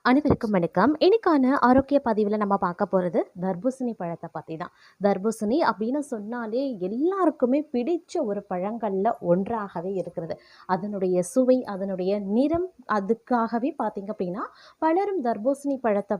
அனைவருக்கும் வணக்கம். இன்னைக்கான ஆரோக்கிய பதிவில் நம்ம பார்க்க போகிறது தர்பூசணி பழத்தை பற்றி தான். தர்பூசணி அப்படின்னு சொன்னாலே எல்லாருக்குமே பிடிச்ச ஒரு பழங்களில் ஒன்றாகவே இருக்கிறது. அதனுடைய சுவை, அதனுடைய நிறம், அதுக்காகவே பார்த்திங்க அப்படின்னா பலரும் தர்பூசணி பழத்தை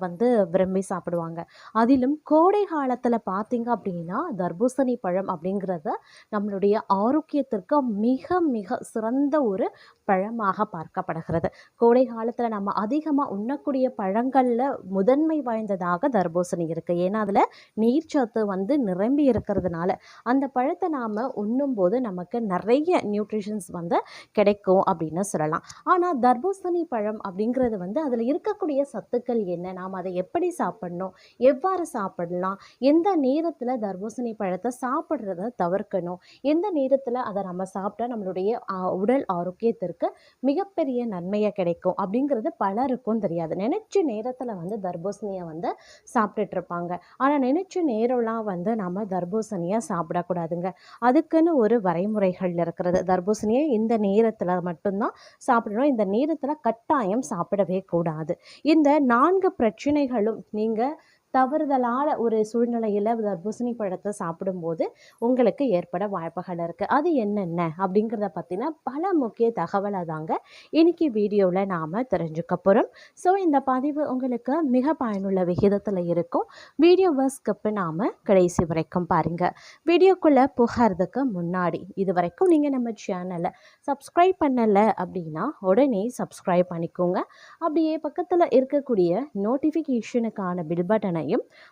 விரும்பி சாப்பிடுவாங்க. அதிலும் கோடை காலத்தில் பார்த்திங்க அப்படின்னா தர்பூசணி பழம் அப்படிங்கிறத நம்மளுடைய ஆரோக்கியத்திற்கு மிக மிக சிறந்த ஒரு பழமாக பார்க்கப்படுகிறது. கோடை காலத்தில் நம்ம அதிகமாக உண்ணக்கூடிய பழங்களில் முதன்மை வாய்ந்ததாக தர்பூசணி இருக்குது. ஏன்னா அதில் நீர்ச்சத்து நிரம்பி இருக்கிறதுனால அந்த பழத்தை நாம் உண்ணும்போது நமக்கு நிறைய நியூட்ரிஷன்ஸ் கிடைக்கும் அப்படின்னு சொல்லலாம். ஆனால் தர்பூசணி பழம் அப்படிங்கிறது அதில் இருக்கக்கூடிய சத்துக்கள் என்ன, நாம் அதை எப்படி சாப்பிடணும், எவ்வாறு சாப்பிடலாம், எந்த நேரத்தில் தர்பூசணி பழத்தை சாப்பிட்றத தவிர்க்கணும், எந்த நேரத்தில் அதை நம்ம சாப்பிட்டா நம்மளுடைய உடல் ஆரோக்கியத்திற்கு மிகப்பெரிய நன்மையை கிடைக்கும் அப்படிங்கிறது பலருக்கும் தெரியாது. நினைச்ச நேரத்தில் தர்பூசணியை சாப்பிட்டுட்டு இருப்பாங்க. ஆனால் நினைச்ச நேரம்லாம் நம்ம தர்பூசணியை சாப்பிடக்கூடாதுங்க. அதுக்குன்னு ஒரு வரைமுறைகள் இருக்கிறது. தர்பூசணியை இந்த நேரத்தில் மட்டும்தான் சாப்பிடணும், இந்த நேரத்தில் கட்டாயம் சாப்பிடவே கூடாது. இந்த 4 பிரச்சனைகளும் நீங்கள் தவறுதலான ஒரு சூழ்நிலையில் தர்பூசணி பழத்தை சாப்பிடும்போது உங்களுக்கு ஏற்பட வாய்ப்புகள் இருக்குது. அது என்னென்ன அப்படிங்கிறத பற்றின பல முக்கிய தகவலை தாங்க இன்னைக்கு வீடியோவில் நாம் தெரிஞ்சுக்க போகிறோம். ஸோ இந்த பதிவு உங்களுக்கு மிக பயனுள்ள விகிதத்தில் இருக்கும். வீடியோவை ஸ்கிப் நாம் கடைசி வரைக்கும் பாருங்கள். வீடியோக்குள்ளே போகிறதுக்கு முன்னாடி இது வரைக்கும் நீங்கள் நம்ம சேனலை சப்ஸ்கிரைப் பண்ணலை அப்படின்னா உடனே சப்ஸ்கிரைப் பண்ணிக்கோங்க. அப்படியே பக்கத்தில் இருக்கக்கூடிய நோட்டிஃபிகேஷனுக்கான பில் பட்டனை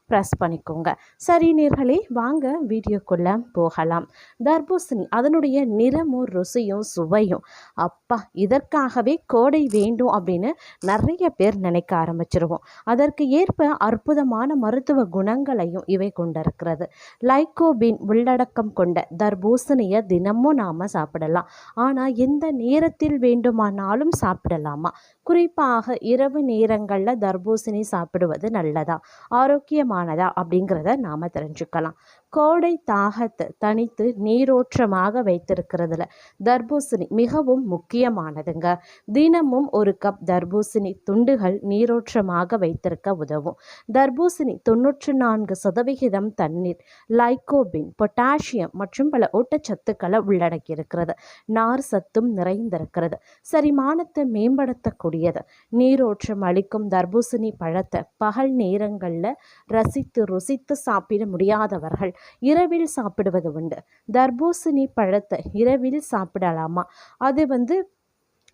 பிரஸ் பண்ணிக்கோங்க. சரி நேர்களே, வாங்க வீடியோக்குள்ள போகலாம். தர்பூசணி அதனுடைய நிறமும் ருசியும் சுவையும் அப்பா, இதற்காகவே கோடை வேண்டும் அப்படின்னு நிறைய பேர் நினைக்க ஆரம்பிச்சிருவோம். அதற்கு ஏற்ப அற்புதமான மருத்துவ குணங்களையும் இவை கொண்டிருக்கிறது. லைகோபின் உள்ளடக்கம் கொண்ட தர்பூசணியை தினமும் நாம சாப்பிடலாம். ஆனால் எந்த நேரத்தில் வேண்டுமானாலும் சாப்பிடலாமா? குறிப்பாக இரவு நேரங்களில் தர்பூசணி சாப்பிடுவது நல்லதா, ஆரோக்கியமானதா அப்படிங்கிறத நாம் தெரிஞ்சுக்கலாம். கோடை தாகத்தை தனித்து நீரோற்றமாக வைத்திருக்கிறதுல தர்பூசணி மிகவும் முக்கியமானதுங்க. தினமும் ஒரு கப் தர்பூசணி துண்டுகள் நீரோற்றமாக வைத்திருக்க உதவும். தர்பூசணி 94% தண்ணீர், லைகோபின், பொட்டாசியம் மற்றும் பல ஊட்டச்சத்துக்களை உள்ளடக்கி இருக்கிறது. நார் சத்தும் நிறைந்திருக்கிறது. செரிமானத்தை மேம்படுத்தக்கூடியது. நீரோற்றம் அளிக்கும் தர்பூசணி பழத்தை பகல் நேரங்களில் ரசித்து ருசித்து சாப்பிட முடியாதவர்கள் இரவில் சாப்பிடுவது உண்டு. தர்பூசணி பழத்தை இரவில் சாப்பிடலாமா? அது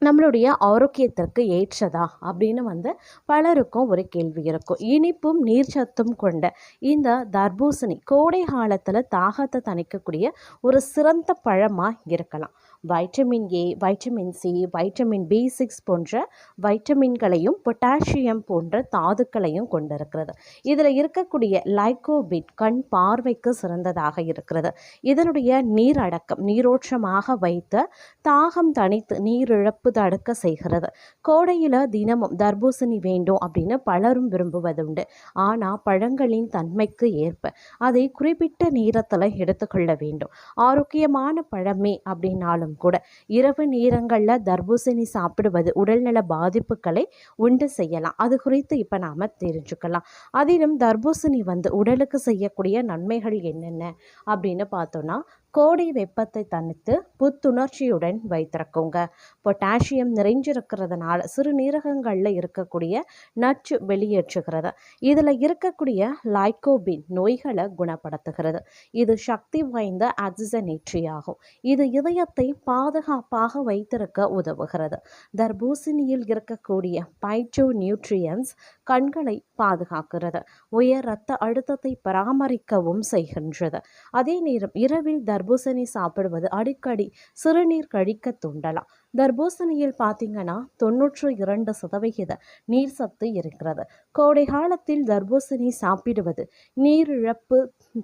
நம்மளுடைய ஆரோக்கியத்திற்கு ஏற்றதா அப்படின்னு பலருக்கும் ஒரு கேள்வி இருக்கும். இனிப்பும் நீர்ச்சத்தும் கொண்ட இந்த தர்பூசணி கோடை காலத்தில் தாகத்தை தணிக்கக்கூடிய ஒரு சிறந்த பழமாக இருக்கலாம். Vitamin A, vitamin C, vitamin B6 போன்ற வைட்டமின்களையும் பொட்டாசியம் போன்ற தாதுக்களையும் கொண்டிருக்கிறது. இதில் இருக்கக்கூடிய லைகோபின் கண் பார்வைக்கு சிறந்ததாக இருக்கிறது. இதனுடைய நீரடக்கம் நீரோற்றமாக வைத்து தாகம் தணித்து நீரிழப்பு தடுக்க செய்கிறது. கோடையில் தினமும் தர்பூசணி வேண்டும் அப்படின்னு பலரும் விரும்புவதுண்டு. ஆனால் பழங்களின் தன்மைக்கு ஏற்ப அதை குறிப்பிட்ட நேரத்தில் எடுத்துக்கொள்ள வேண்டும். ஆரோக்கியமான பழமே அப்படின்னாலும் கூட இரவு நேரங்களில் தர்பூசணி சாப்பிடுவது உடல்நல பாதிப்புகளை உண்டு செய்யலாம். அது குறித்து இப்போ நாம் தெரிஞ்சுக்கலாம். அதிலும் தர்பூசணி உடலுக்கு செய்யக்கூடிய நன்மைகள் என்னென்ன அப்படின்னு பார்த்தோன்னா, கோடை வெப்பத்தை தணித்து புத்துணர்ச்சியுடன் வைத்திருக்குங்க. பொட்டாசியம் நிறைஞ்சிருக்கிறதுனால சிறுநீரகங்களில் இருக்கக்கூடிய நச்சு வெளியேற்றுகிறது. இதில் இருக்கக்கூடிய லைகோபின் நோய்களை குணப்படுத்துகிறது. இது சக்தி வாய்ந்த ஆக்சிஜனேற்றி ஆகும். இது இதயத்தை பாதுகாப்பாக வைத்திருக்க உதவுகிறது. தர்பூசணியில் இருக்கக்கூடிய பைட்டோ நியூட்ரியன்ஸ் கண்களை பாதுகாக்கிறது. உயர் இரத்த அழுத்தத்தை பராமரிக்கவும் செய்கின்றது. அதே நேரம் இரவில் தர்பூசணி சாப்பிடுவது அடிக்கடி சிறுநீர் கழிக்க தூண்டலாம். தர்பூசணியில் பார்த்தீங்கன்னா 92% நீர் சத்து இருக்கிறது. கோடை காலத்தில் தர்பூசணி சாப்பிடுவது நீரிழப்பு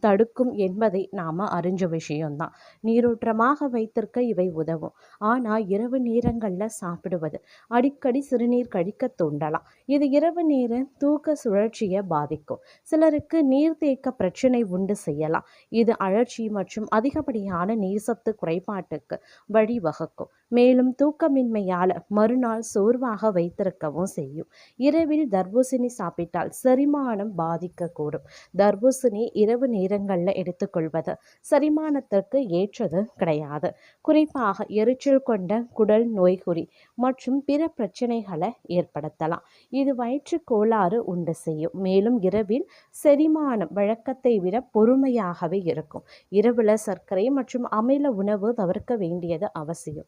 தடுக்கும் என்பதை நாம் அறிஞ்ச விஷயம்தான். நீரூற்றமாக வைத்திருக்க இவை உதவும். ஆனால் இரவு நேரங்களில் சாப்பிடுவது அடிக்கடி சிறுநீர் கழிக்க தூண்டலாம். இது இரவு நேர தூக்க சுழற்சியை பாதிக்கும். சிலருக்கு நீர்த்தேக்க பிரச்சனை உண்டு செய்யலாம். இது அழற்சி மற்றும் அதிகப்படியான நீர்சத்து குறைபாட்டுக்கு வழிவகுக்கும். மேலும் தூக்கமின்மையால் மறுநாள் சோர்வாக வைத்திருக்கவும் செய்யும். இரவில் தர்பூசணி சாப்பிட்டால் செரிமானம் பாதிக்கக்கூடும். தர்பூசணி இரவு நேரங்களில் எடுத்துக்கொள்வது செரிமானத்திற்கு ஏற்றது கிடையாது. குறிப்பாக எரிச்சல் கொண்ட குடல் நோய்குறி மற்றும் பிற பிரச்சனைகளை ஏற்படுத்தலாம். இது வயிற்று கோளாறு உண்டு செய்யும். மேலும் இரவில் செரிமானம் வழக்கத்தை விட பொறுமையாகவே இருக்கும். இரவில் சர்க்கரை மற்றும் அமில உணவு தவிர்க்க வேண்டியது அவசியம்.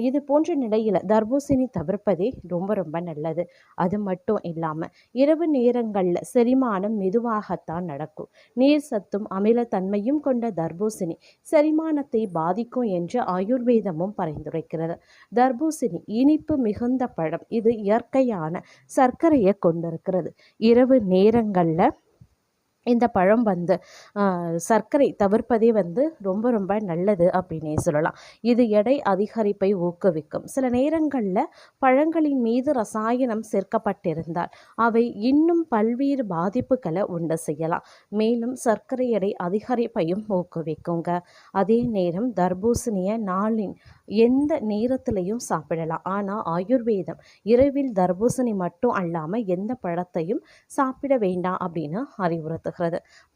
இது போன்ற நிலையில் தர்பூசணி தவிர்ப்பதே ரொம்ப ரொம்ப நல்லது. அது மட்டும் இல்லாமல் இரவு நேரங்களில் செரிமானம் மெதுவாகத்தான் நடக்கும். நீர் சத்தும் அமிலத்தன்மையும் கொண்ட தர்பூசணி செரிமானத்தை பாதிக்கும் என்று ஆயுர்வேதமும் பரிந்துரைக்கிறது. தர்பூசணி இனிப்பு மிகுந்த பழம். இது இயற்கையான சர்க்கரையை கொண்டிருக்கிறது. இரவு நேரங்களில் இந்த பழம் சர்க்கரை தவிர்ப்பதே ரொம்ப ரொம்ப நல்லது அப்படின்னே சொல்லலாம். இது எடை அதிகரிப்பை ஊக்குவிக்கும். சில நேரங்களில் பழங்களின் மீது ரசாயனம் சேர்க்கப்பட்டிருந்தால் அவை இன்னும் பல்வேறு பாதிப்புகளை உண்டு செய்யலாம். மேலும் சர்க்கரை எடை அதிகரிப்பையும் ஊக்குவிக்குங்க. அதே நேரம் தர்பூசணியை நாளின் எந்த நேரத்திலையும் சாப்பிடலாம். ஆனால் ஆயுர்வேதம் இரவில் தர்பூசணி மட்டும் அல்லாமல் எந்த பழத்தையும் சாப்பிட வேண்டாம் அப்படின்னு அறிவுறுத்துகிறது.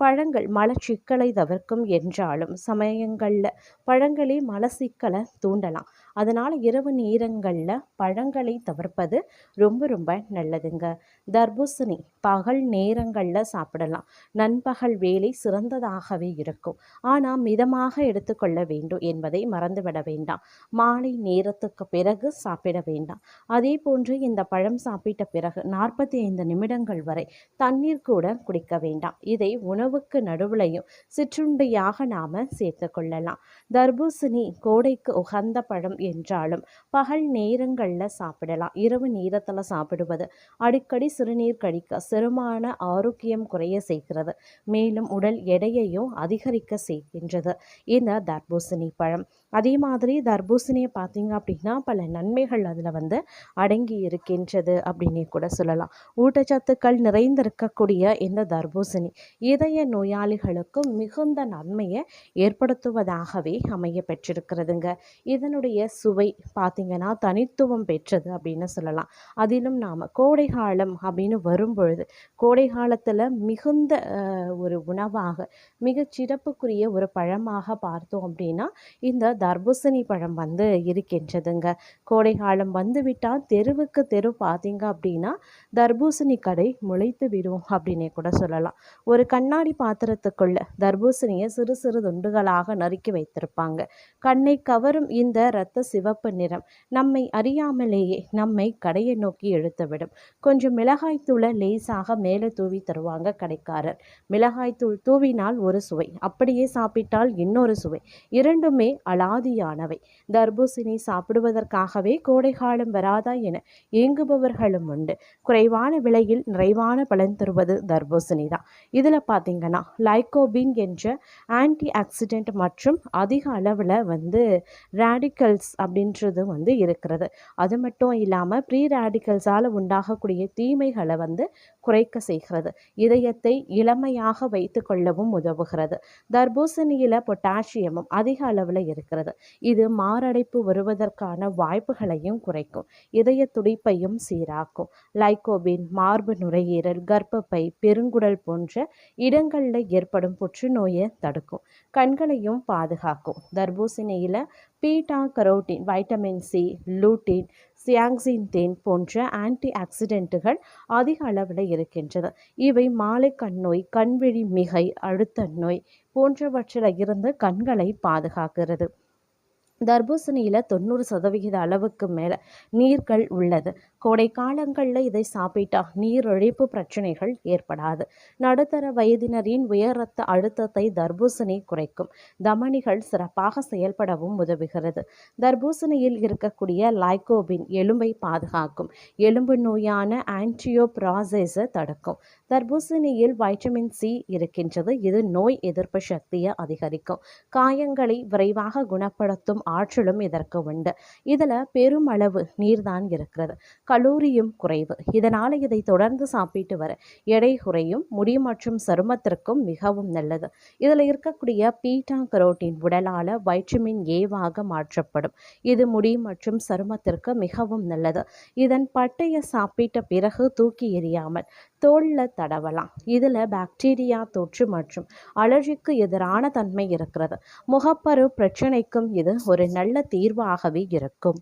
பழங்கள் மலச்சிக்கலை தவிர்க்கும் என்றாலும் சமயங்களில் பழங்களே மலச்சிக்கலை தூண்டலாம். அதனால் இரவு நேரங்களில் பழங்களை தவிர்ப்பது ரொம்ப ரொம்ப நல்லதுங்க. தர்பூசணி பகல் நேரங்களில் சாப்பிடலாம். நண்பகல் வேலை சிறந்ததாகவே இருக்கும். ஆனால் மிதமாக எடுத்துக்கொள்ள வேண்டும் என்பதை மறந்துவிட வேண்டாம். மாலை நேரத்துக்கு பிறகு சாப்பிட வேண்டாம். அதே போன்று இந்த பழம் சாப்பிட்ட பிறகு 45 நிமிடங்கள் வரை தண்ணீர் கூட குடிக்க வேண்டாம். இதை உணவுக்கு நடுவுலையும் சிற்றுண்டியாக நாம் சேர்த்து கொள்ளலாம். தர்பூசணி கோடைக்கு உகந்த பழம் என்றாலும் பகல் நேரங்களில் சாப்பிடலாம். இரவு நேரத்தில் சாப்பிடுவது அடிக்கடி சிறுநீர் கழிக்க செரிமான ஆரோக்கியம் குறைய செய்கிறது. மேலும் உடல் எடையையும் அதிகரிக்க செய்கின்றது இந்த தர்பூசணி பழம். அதே மாதிரி தர்பூசணியை பார்த்தீங்க அப்படின்னா பல நன்மைகள் அதில் அடங்கி இருக்கின்றது அப்படின்னே கூட சொல்லலாம். ஊட்டச்சத்துக்கள் நிறைந்திருக்கக்கூடிய இந்த தர்பூசணி இதய நோயாளிகளுக்கும் மிகுந்த நன்மையை ஏற்படுத்துவதாகவே அமைய பெற்றிருக்கிறதுங்க. இதனுடைய சுவை பார்த்திங்கன்னா தனித்துவம் பெற்றது அப்படின்னு சொல்லலாம். அதிலும் நாம் கோடை காலம் அப்படின்னு வரும்பொழுது கோடை காலத்தில் மிகுந்த ஒரு உணவாக மிக சிறப்புக்குரிய ஒரு பழமாக பார்த்தோம் அப்படின்னா இந்த தர்பூசணி பழம் இருக்கின்றதுங்க. கோடை காலம் வந்துவிட்டால் தெருவுக்கு தெரு பார்த்தீங்க அப்படின்னா தர்பூசணி கடை முளைத்து விடும் அப்படின்னே கூட சொல்லலாம். ஒரு கண்ணாடி பாத்திரத்துக்குள்ள தர்பூசணியை சிறு சிறு துண்டுகளாக நறுக்கி வைத்திருப்பாங்க. கண்ணை கவரும் இந்த இரத்த சிவப்பு நிறம் நம்மை அறியாமலேயே நம்மை கடையை நோக்கி இழுத்துவிடும். கொஞ்சம் மிளகாய்த்தூளை லேசாக மேலே தூவி தருவாங்க கடைக்காரர். மிளகாய்த்தூள் தூவினால் ஒரு சுவை, அப்படியே சாப்பிட்டால் இன்னொரு சுவை. இரண்டுமே அலாதியானவை. தர்பூசணி சாப்பிடுவதற்காகவே கோடை காலம் வராதா என ஏங்குபவர்களும் உண்டு. குறைவான விலையில் நிறைவான பலன் தருவது தர்பூசணி தான். இதில் பார்த்தீங்கன்னா லைகோபின் என்ற ஆன்டி ஆக்சிடென்ட் மற்றும் அதிக அளவில் ரேடிக்கல்ஸ் அப்படின்றது இருக்கிறது. அது மட்டும் இல்லாமல் ப்ரீ ரேடிக்கல்ஸால் உண்டாகக்கூடிய தீமைகளை குறைக்க செய்கிறது. இதயத்தை இளமையாக வைத்து கொள்ளவும் உதவுகிறது. தர்பூசணியில் பொட்டாசியமும் அதிக அளவில் இருக்கிறது. இது மாரடைப்பு வருவதற்கான வாய்ப்புகளையும் குறைக்கும். இதய துடிப்பையும் சீராக்கும். லைகோபின் மார்பு நுரையீரல், கர்ப்பப்பை, பெருங்குடல் போன்ற இடங்களில் ஏற்படும் புற்றுநோயை தடுக்கும். கண்களையும் பாதுகாக்கும். தர்பூசணியில் beta carotene, vitamin C, lutein, zeaxanthin போன்ற ஆன்டி ஆக்சிடென்ட்டுகள் அதிக அளவில் இருக்கின்றது. இவை மாலை கண் நோய், கண்விழி மிகை, அழுத்த நோய் போன்றவற்றில் இருந்து கண்களை பாதுகாக்கிறது. தர்பூசணியில் 90% அளவுக்கு மேலே நீர்கள் உள்ளது. கோடை காலங்களில் இதை சாப்பிட்டா நீரிழிப்பு பிரச்சனைகள் ஏற்படாது. நடுத்தர வயதினரின் உயர் இரத்த அழுத்தத்தை தர்பூசணி குறைக்கும். தமனிகள் சிறப்பாக செயல்படவும் உதவுகிறது. தர்பூசணியில் இருக்கக்கூடிய லைகோபின் எலும்பை பாதுகாக்கும். எலும்பு நோயான ஆன்டியோப்ராசஸை தடுக்கும். தர்பூசணியில் வைட்டமின் சி இருக்கின்றது. இது நோய் எதிர்ப்பு சக்தியை அதிகரிக்கும். காயங்களை விரைவாக குணப்படுத்தும் ஆற்றலும் இதற்கு உண்டு. இதில் பெருமளவு நீர்தான் இருக்கிறது. கலோரியும் குறைவு. இதனால் இதை தொடர்ந்து சாப்பிட்டு வர எடை குறையும். முடி மற்றும் சருமத்திற்கும் மிகவும் நல்லது. இதில் இருக்கக்கூடிய பீட்டா கரோட்டின் உடலால் வைட்டமின் ஏவாக மாற்றப்படும். இது முடி மற்றும் சருமத்திற்கு மிகவும் நல்லது. இதன் பட்டையை சாப்பிட்ட பிறகு தூக்கி எறியாமல் தோலில் தடவலாம். இதில் பாக்டீரியா தொற்று மற்றும் அலர்ஜிக்கு எதிரான தன்மை இருக்கிறது. முகப்பரு பிரச்சனைக்கும் இது ஒரு நல்ல தீர்வாகவே இருக்கும்.